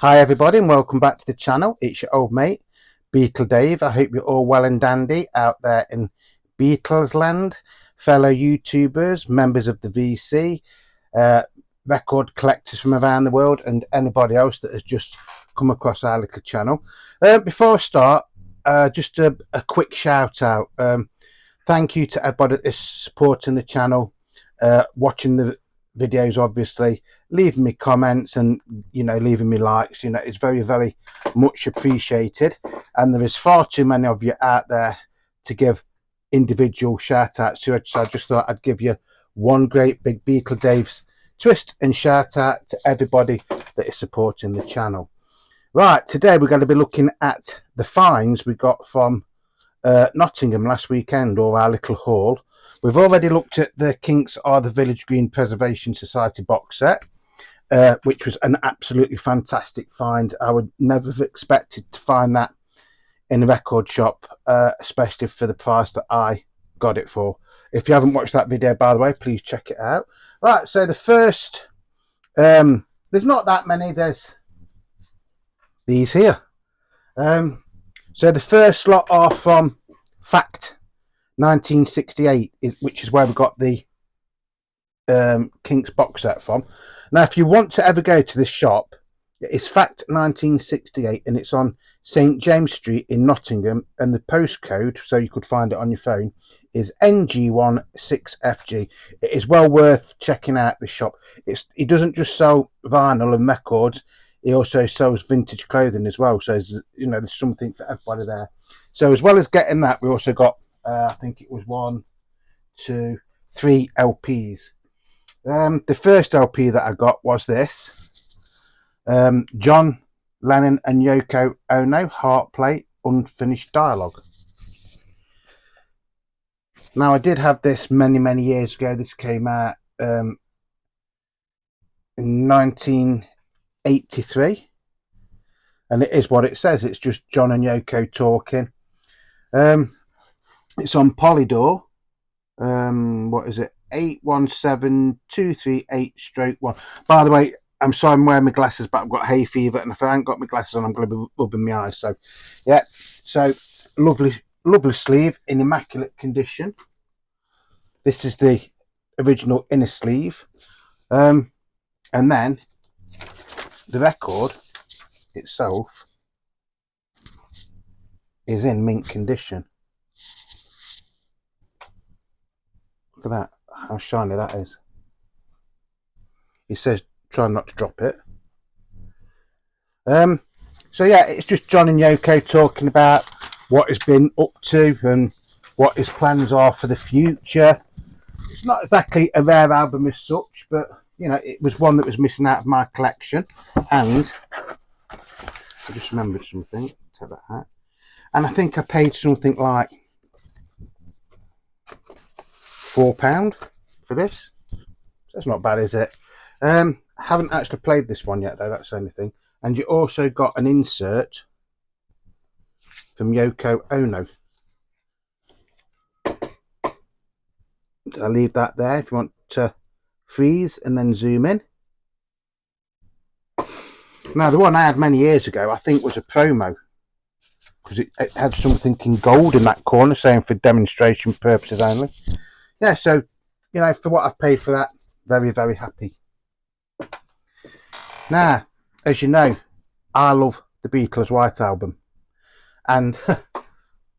Hi everybody and welcome back to the channel. It's your old mate Beatle Dave. I hope you're all well and dandy out there in Beatles land, fellow YouTubers, members of the VC, record collectors from around the world, and anybody else that has just come across our little channel. Before I start, just a quick shout out. Thank you to everybody that is supporting the channel, watching the videos, obviously leaving me comments and leaving me likes. It's very, very much appreciated, and there is far too many of you out there to give individual shout outs to it, so I just thought I'd give you one great big Beatle Dave's twist and shout out to everybody that is supporting the channel. Right, today we're going to be looking at the finds we got from Nottingham last weekend, or our little haul. We've already looked at the Kinks Are the Village Green Preservation Society box set, which was an absolutely fantastic find. I would never have expected to find that in a record shop, especially for the price that I got it for. If you haven't watched that video, by the way, please check it out. Right, so the first, there's not that many, there's these here. So the first lot are from Fact 1968, which is where we got the Kinks box set from. Now, if you want to ever go to this shop, it's Fact 1968, and it's on St James Street in Nottingham, and the postcode, so you could find it on your phone, is NG16FG. It is well worth checking out this shop. He doesn't just sell vinyl and records, he also sells vintage clothing as well, so there's something for everybody there. So as well as getting that, we also got I think it was 1, 2, 3 LPs. The first LP that I got was this, John Lennon and Yoko Ono, Heart Plate, Unfinished Dialogue. Now, I did have this many years ago. This came out in 1983, and it is what it says. It's just John and Yoko talking. It's on Polydor. What is it? 817238/1. By the way, I'm sorry I'm wearing my glasses, but I've got hay fever, and if I haven't got my glasses on, I'm going to be rubbing my eyes. So, yeah. So, lovely sleeve in immaculate condition. This is the original inner sleeve. And then the record itself is in mint condition. Look at that, how shiny that is. He says try not to drop it. So yeah, it's just John and Yoko talking about what he's been up to and what his plans are for the future. It's not exactly a rare album as such, but it was one that was missing out of my collection, and I just remembered something. Take that out. And I think I paid something like £4 for this. That's not bad, is it? I haven't actually played this one yet, though. That's the only thing. And you also got an insert from Yoko Ono. I'll leave that there if you want to freeze and then zoom in. Now, the one I had many years ago, I think, was a promo, because it had something in gold in that corner saying for demonstration purposes only. Yeah, so, for what I've paid for that, very, very happy. Now, as you know, I love the Beatles White Album. And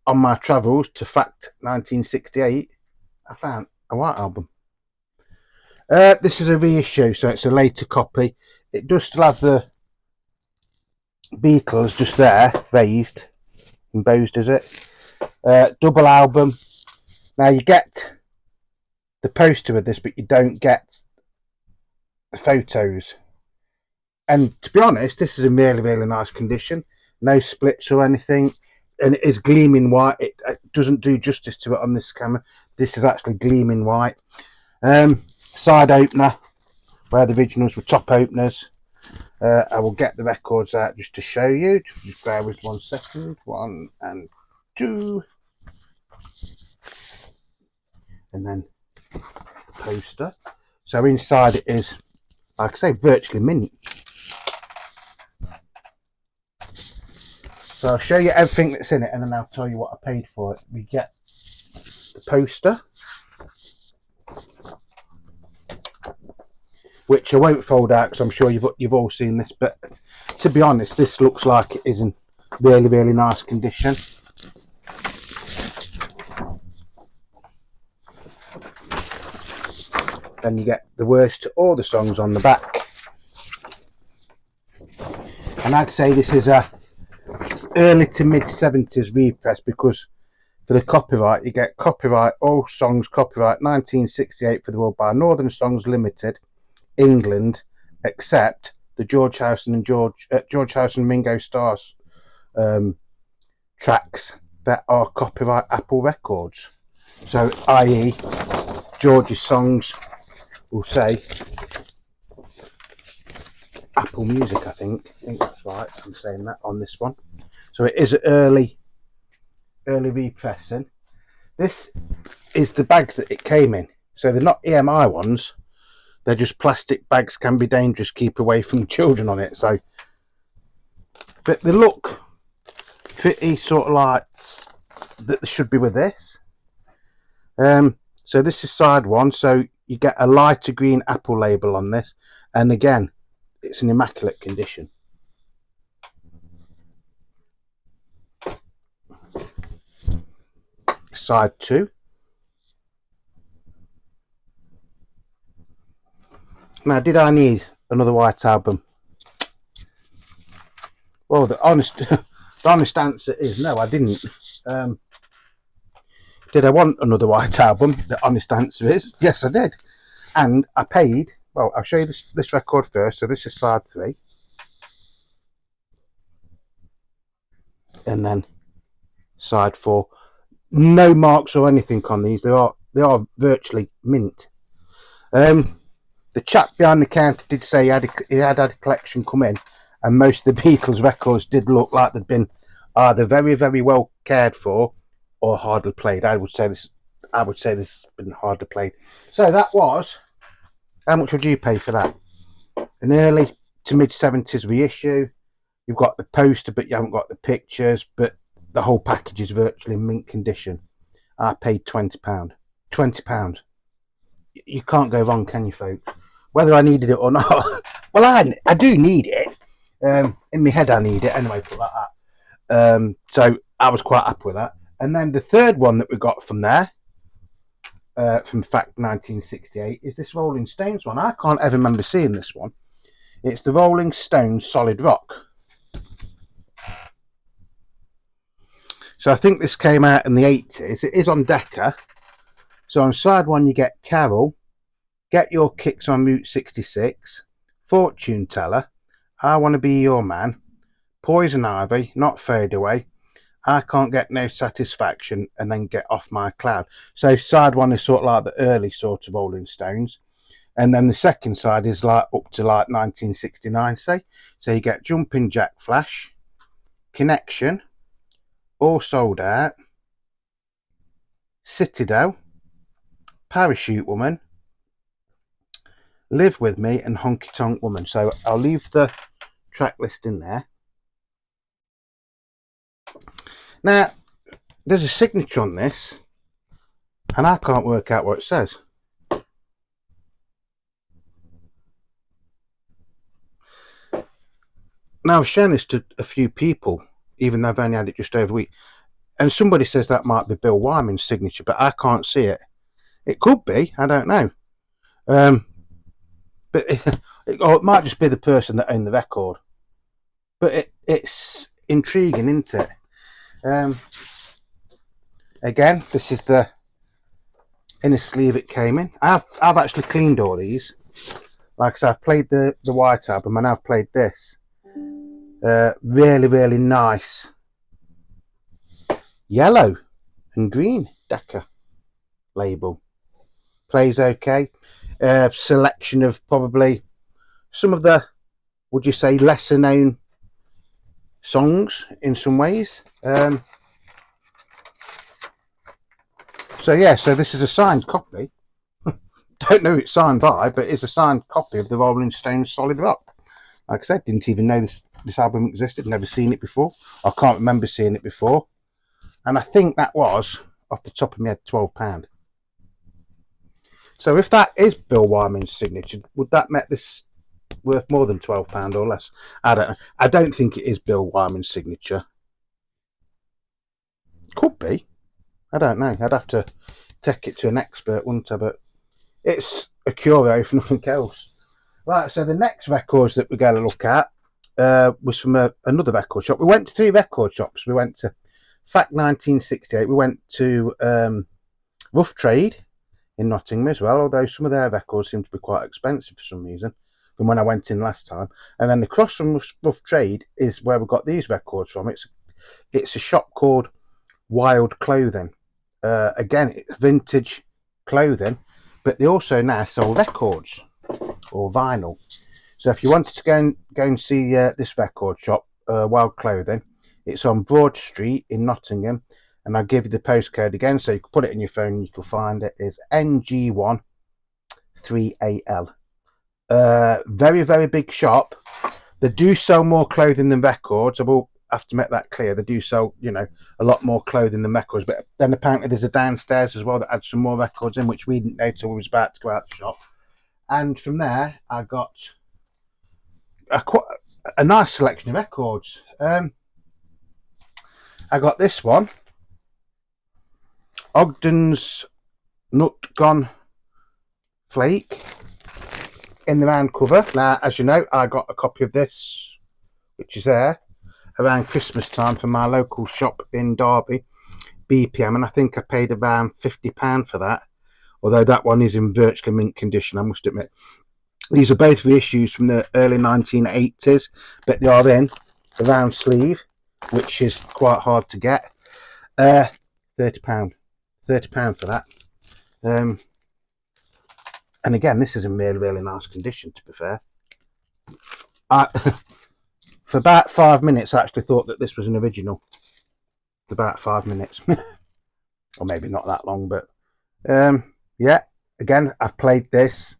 on my travels to Fact 1968, I found a White Album. This is a reissue, so it's a later copy. It does still have the Beatles just there, raised, embossed, is it? Double album. Now, you get the poster with this, but you don't get the photos. And to be honest, this is in really, really nice condition. No splits or anything. And it is gleaming white. It doesn't do justice to it on this camera. This is actually gleaming white. Side opener, where the originals were top openers. I will get the records out just to show you. Just bear with 1 second. 1 and 2. And then the poster. So inside it is, like I say, virtually mint. So I'll show you everything that's in it, and then I'll tell you what I paid for it. We get the poster, which I won't fold out because I'm sure you've all seen this, but to be honest, this looks like it is in really, really nice condition. Then you get the words to all the songs on the back, and I'd say this is a early to mid 70s repress, because for the copyright you get copyright all songs, copyright 1968 for the world by Northern Songs Limited, England, except the George Harrison and Ringo Starr's tracks that are copyright Apple Records. So, i.e., George's songs will say Apple Music. I think that's right. I'm saying that on this one. So it is early repressing. This is the bags that it came in. So they're not EMI ones. They're just plastic bags. Can be dangerous. Keep away from children on it. So, but they look pretty sort of like that they should be with this. So this is side one. So you get a lighter green Apple label on this, and again, it's in immaculate condition. Side two. Now, did I need another White Album? Well, the honest answer is no, I didn't. Did I want another White Album? The honest answer is yes, I did. And I paid, well, I'll show you this record first. So this is side three. And then side four. No marks or anything on these. They are virtually mint. The chap behind the counter did say he had a collection come in, and most of the Beatles records did look like they'd been either very, very well cared for or hardly played. I would say this has been hardly played. So that was, how much would you pay for that? An early to mid 70s reissue. You've got the poster, but you haven't got the pictures, but the whole package is virtually mint condition. I paid £20. £20. You can't go wrong, can you, folks? Whether I needed it or not. Well, I do need it. In my head, I need it anyway, put like that. So I was quite happy with that. And then the third one that we got from there, from Fact 1968, is this Rolling Stones one. I can't ever remember seeing this one. It's the Rolling Stones Solid Rock. So I think this came out in the 80s. It is on Decca. So on side one, you get Carol, Get Your Kicks on Route 66, Fortune Teller, I Want to Be Your Man, Poison Ivy, Not Fade Away, I Can't Get No Satisfaction, and then Get Off My Cloud. So side one is sort of like the early sort of Rolling Stones. And then the second side is like up to like 1969, say. So you get Jumping Jack Flash, Connection, All Sold Out, Citadel, Parachute Woman, Live With Me, and Honky Tonk Woman. So I'll leave the track list in there. Now, there's a signature on this, and I can't work out what it says. Now, I've shown this to a few people, even though I've only had it just over a week, and somebody says that might be Bill Wyman's signature, but I can't see it. It could be, I don't know. But it might just be the person that owned the record. But it's intriguing, isn't it? Again, this is the inner sleeve it came in. I've actually cleaned all these. Like I said, I've played the White Album, and I've played this. Really, really nice yellow and green Decca label. Plays okay. Selection of probably some of the, would you say, lesser known songs in some ways. So yeah, so this is a signed copy. Don't know who it's signed by, but it's a signed copy of the Rolling Stones Solid Rock. Like I said, didn't even know this this album existed. Never seen it before. I can't remember seeing it before. And I think that was, off the top of my head, £12. So if that is Bill Wyman's signature, would that make this worth more than £12 or less? I don't know. I don't think it is Bill Wyman's signature. Could be. I don't know. I'd have to take it to an expert, wouldn't I? But it's a curio, if nothing else. Right, so the next records that we're going to look at was from another record shop. We went to 3 record shops. We went to Fact 1968. We went to Rough Trade in Nottingham as well, although some of their records seem to be quite expensive for some reason from when I went in last time. And then across from Rough Trade is where we got these records from. It's a shop called Wild Clothing. Again, it's vintage clothing, but they also now sell records or vinyl. So if you wanted to go and see this record shop, Wild Clothing, it's on Broad Street in Nottingham, and I'll give you the postcode again so you can put it in your phone and you can find it. It's NG1 3AL. Very, very big shop. They do sell more clothing than records. I will have to make that clear. They do sell, a lot more clothing than records. But then apparently there's a downstairs as well that had some more records in, which we didn't know till we was about to go out the shop. And from there, I got a nice selection of records. I got this one, Ogden's Nut Gone Flake, in the round cover. Now, as you know, I got a copy of this, which is there, around Christmas time from my local shop in Derby, BPM, and I think I paid around £50 for that, although that one is in virtually mint condition, I must admit. These are both reissues from the early 1980s, but they are in the round sleeve, which is quite hard to get. £30 for that. And again, this is in really, really nice condition, to be fair. For about 5 minutes, I actually thought that this was an original. It's about 5 minutes. Or maybe not that long, but yeah, again, I've played this,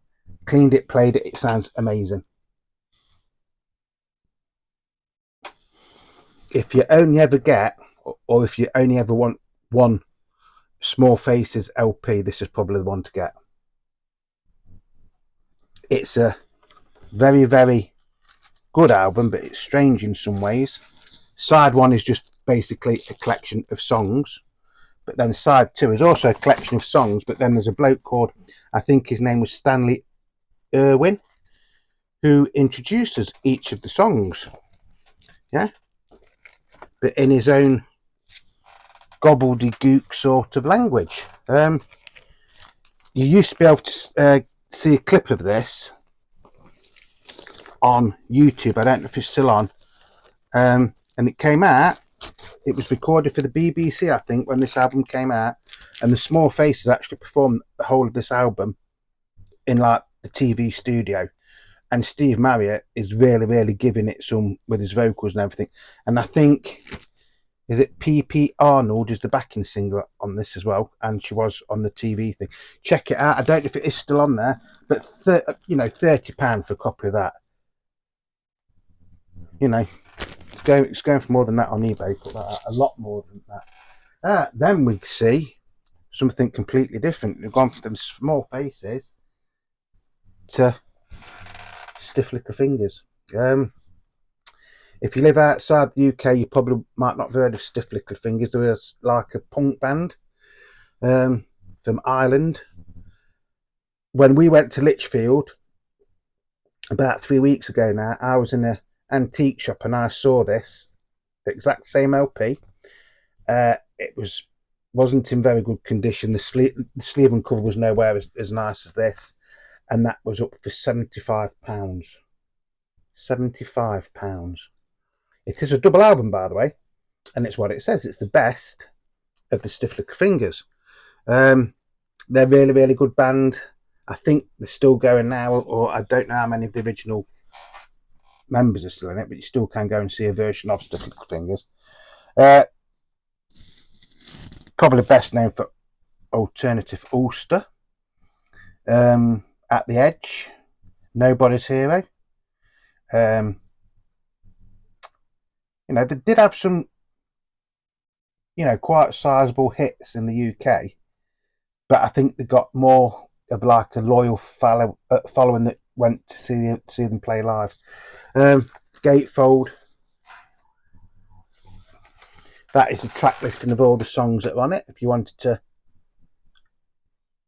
cleaned it, played it. It sounds amazing. If you only ever get, or if you only ever want one Small Faces LP, this is probably the one to get. It's a very, very good album, but it's strange in some ways. Side 1 is just basically a collection of songs, but then side 2 is also a collection of songs, but then there's a bloke called, I think his name was Stanley Irwin, who introduces each of the songs, yeah, but in his own gobbledygook sort of language. You used to be able to see a clip of this on YouTube. I don't know if it's still on. And it came out, it was recorded for the BBC, I think, when this album came out, and the Small Faces actually performed the whole of this album in like the TV studio, and Steve Marriott is really, really giving it some with his vocals and everything. And I think, is it PP Arnold is the backing singer on this as well, and she was on the TV thing. Check it out. I don't know if it is still on there, but £30 for a copy of that. It's going for more than that on eBay, but a lot more than that. Then we see something completely different. We've gone from them Small Faces to Stiff Little Fingers. If you live outside the UK, you probably might not have heard of Stiff Little Fingers. There was like a punk band from Ireland. When we went to Lichfield about 3 weeks ago now, I was in an antique shop and I saw this, the exact same LP. It wasn't in very good condition. The sleeve and cover was nowhere as nice as this, and that was up for £75. £75. It is a double album, by the way, and it's what it says. It's the best of the Stiff Little Fingers. They're really, really good band. I think they're still going now, or I don't know how many of the original members are still in it, but you still can go and see a version of Stiff Little Fingers. Probably best known for Alternative Ulster, At the Edge, Nobody's Hero, You know, they did have some, you know, quite sizable hits in the UK, but I think they got more of like a loyal following that went to see them play live. Gatefold. That is the track listing of all the songs that are on it. If you wanted to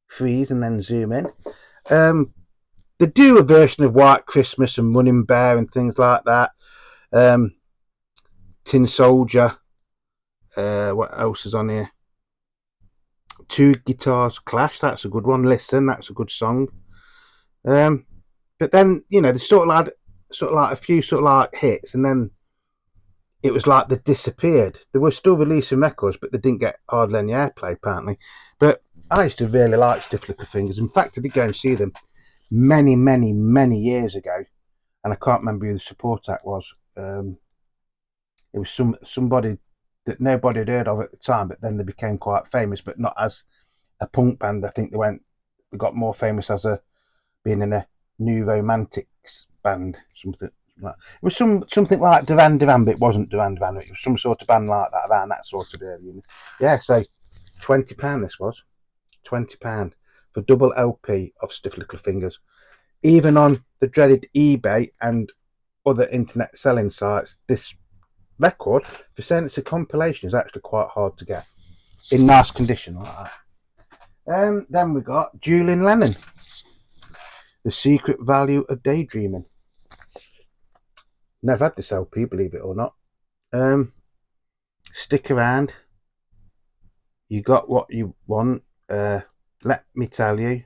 freeze and then zoom in, they do a version of White Christmas and Running Bear and things like that. Tin Soldier. What else is on here? Two Guitars Clash. That's a good one. Listen, that's a good song. But then, you know, they sort of like a few sort of like hits, and then it was like they disappeared. They were still releasing records, but they didn't get hardly any airplay apparently. But I used to really like Stiff Little Fingers. In fact, I did go and see them many, many, many years ago, and I can't remember who the support act was. It was somebody that nobody had heard of at the time, but then they became quite famous, but not as a punk band. I think they got more famous as being in a new romantics band, something like. It was something like Duran Duran, but it wasn't Duran Duran. It was some sort of band like that around that sort of area. Yeah, so £20 this was. £20 for double LP of Stiff Little Fingers. Even on the dreaded eBay and other internet selling sites, this record, for saying it's a compilation, is actually quite hard to get in nice condition like that. Then we got Julian Lennon, The Secret Value of Daydreaming. Never had this LP, believe it or not. Stick Around, You Got What You Want, Let Me Tell You,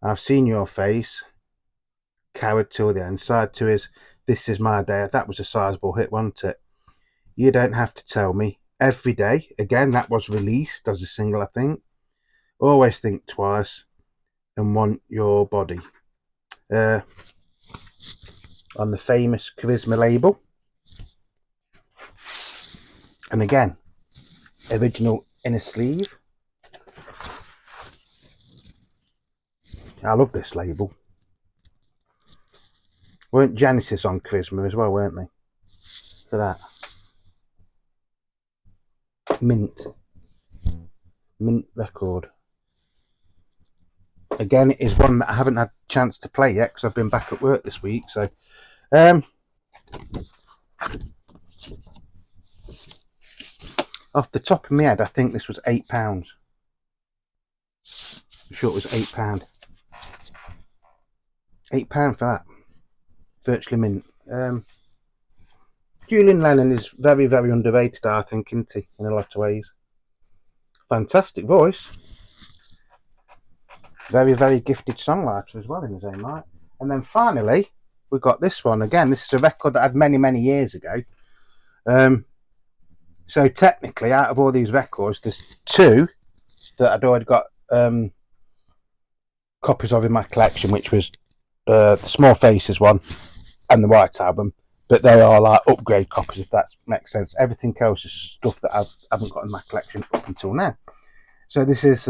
I've Seen Your Face, Coward Till the End. Side 2 is This Is My Day. That was a sizable hit, wasn't it? You Don't Have to Tell Me, Every Day. Again, that was released as a single, I think. Always Think Twice, and Want Your Body. On the famous Charisma label. And again, original inner sleeve. I love this label. Weren't Genesis on Charisma as well, weren't they? For that. Mint record. Again, it is one that I haven't had a chance to play yet because I've been back at work this week. So, off the top of my head, I think this was £8. I'm sure it was £8. £8 for that. Virtually mint. Julian Lennon is very, very underrated, I think, isn't he? In a lot of ways. Fantastic voice. Very, very gifted songwriter as well in his own right. And then finally, we got this one. Again, this is a record that I had many, many years ago. So technically, out of all these records, there's two that I'd already got copies of in my collection, which was the Small Faces one and the White Album. But they are like upgrade copies, if that makes sense. Everything else is stuff that I haven't got in my collection up until now. So this is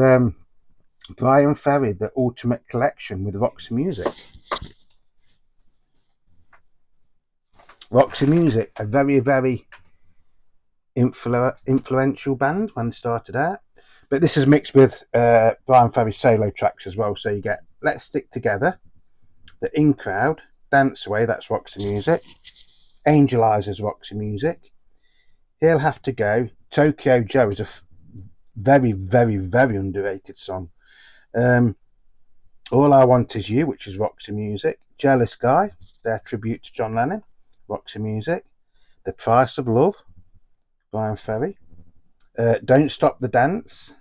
Brian Ferry, The Ultimate Collection with Roxy Music. Roxy Music, a very, very influential band when they started out. But this is mixed with Brian Ferry's solo tracks as well. So you get Let's Stick Together, The In Crowd, Dance Away, that's Roxy Music, Angel Eyes is Roxy Music, He'll Have to Go, Tokyo Joe is a very, very, very underrated song. All I Want Is You, which is Roxy Music, Jealous Guy, their tribute to John Lennon, Roxy Music, The Price of Love, Brian Ferry, Don't Stop the Dance,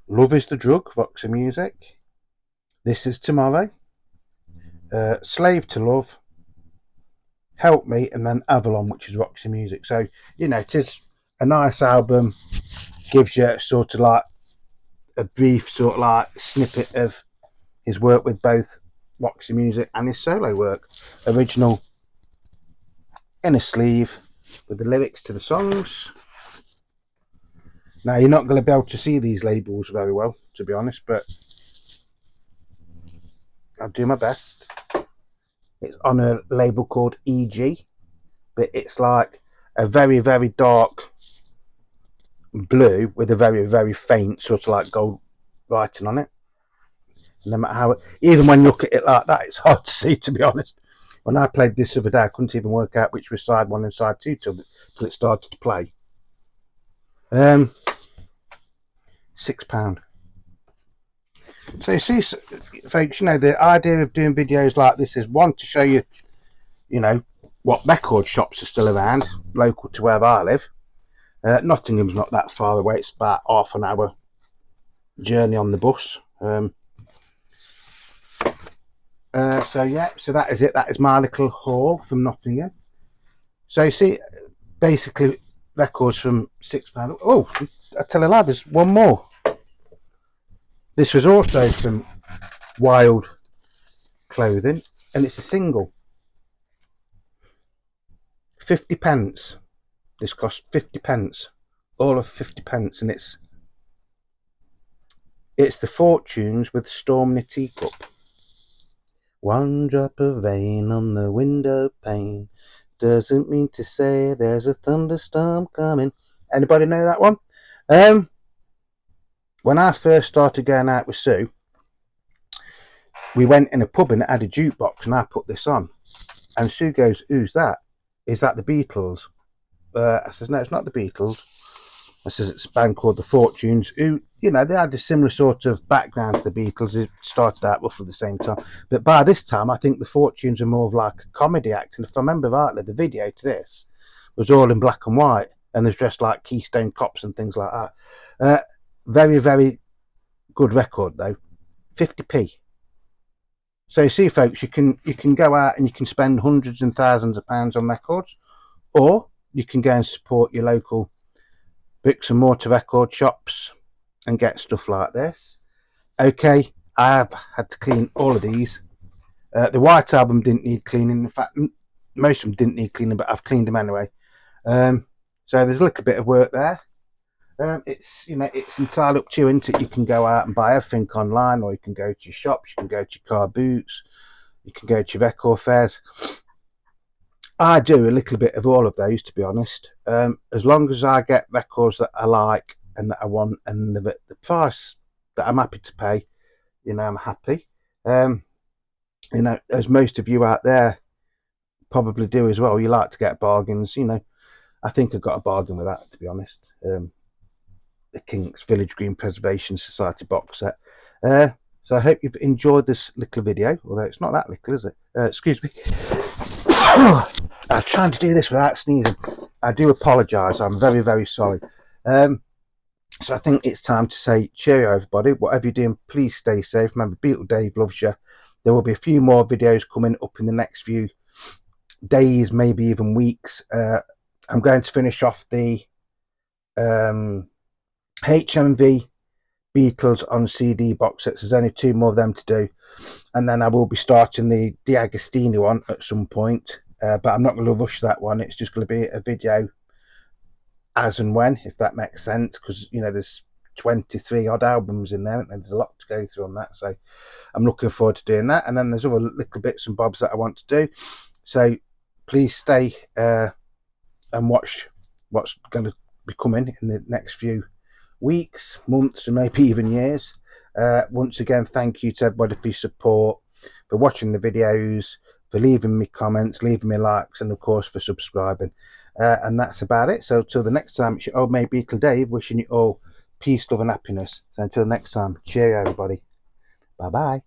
Love Is the Drug, Roxy Music, This Is Tomorrow, Slave to Love, Help Me, and then Avalon, which is Roxy Music. So, you know, it is a nice album, gives you sort of like a brief sort of like snippet of his work with both Roxy Music and his solo work. Original inner sleeve with the lyrics to the songs. Now, you're not going to be able to see these labels very well, to be honest, but I'll do my best. It's on a label called EG, but it's like a very, very dark blue with a very, very faint sort of like gold writing on it. No matter how, even when you look at it like that, it's hard to see, to be honest. When I played this the other day, I couldn't even work out which was side one and side two till it started to play. £6. So you see, folks, you know, the idea of doing videos like this is, one, to show you, you know, what record shops are still around, local to where I live. Nottingham's not that far away. It's about half an hour journey on the bus. So yeah, so that is it. That is my little haul from Nottingham. So you see, basically records from £6. Oh, I tell a lie, there's one more. This was also from Wild Clothing, and it's a single. 50p. This cost 50p. All of 50p, and it's the Fortunes with Storm in a Teacup. One drop of rain on the window pane doesn't mean to say there's a thunderstorm coming. Anybody know that one? When I first started going out with Sue, we went in a pub and it had a jukebox, and I put this on, and Sue goes, "Who's that? Is that the Beatles?" I says, "No, it's not the Beatles." I says, "It's a band called the Fortunes," who, you know, they had a similar sort of background to the Beatles. It started out roughly the same time, but by this time I think the Fortunes are more of like a comedy act, and if I remember rightly, the video to this was all in black and white, and they're dressed like Keystone Cops and things like that. Very, very good record though. 50p. So you see, folks, you can go out and you can spend hundreds and thousands of pounds on records, or you can go and support your local bricks and mortar record shops and get stuff like this. Okay, I have had to clean all of these. The White Album didn't need cleaning. In fact, most of them didn't need cleaning, but I've cleaned them anyway. So there's a little bit of work there. It's, you know, it's entirely up to you, isn't it? You can go out and buy everything online, or you can go to your shops, you can go to your car boots, you can go to your record fairs. I do a little bit of all of those, to be honest. As long as I get records that I like and that I want, and the price that I'm happy to pay, you know, I'm happy. You know, as most of you out there probably do as well, you like to get bargains. You know, I think I got a bargain with that, to be honest. The Kinks Village Green Preservation Society box set. So I hope you've enjoyed this little video, although it's not that little, is it? Excuse me. I'm trying to do this without sneezing. I do apologise. I'm very, very sorry. So I think it's time to say cheerio, everybody. Whatever you're doing, please stay safe. Remember, Beatle Dave loves you. There will be a few more videos coming up in the next few days, maybe even weeks. I'm going to finish off the HMV Beatles on CD box sets. There's only 2 more of them to do, and then I will be starting the D'Agostino one at some point, but I'm not going to rush that one. It's just going to be a video as and when, if that makes sense, because, you know, there's 23 odd albums in there, and there's a lot to go through on that, so I'm looking forward to doing that. And then there's other little bits and bobs that I want to do, so please stay and watch what's going to be coming in the next few weeks, months, and maybe even years. Once again, thank you to everybody for your support, for watching the videos, for leaving me comments, leaving me likes, and of course for subscribing. And that's about it. So till the next time, it's your old mate Beatle Dave wishing you all peace, love and happiness. So until next time, cheerio everybody. Bye bye.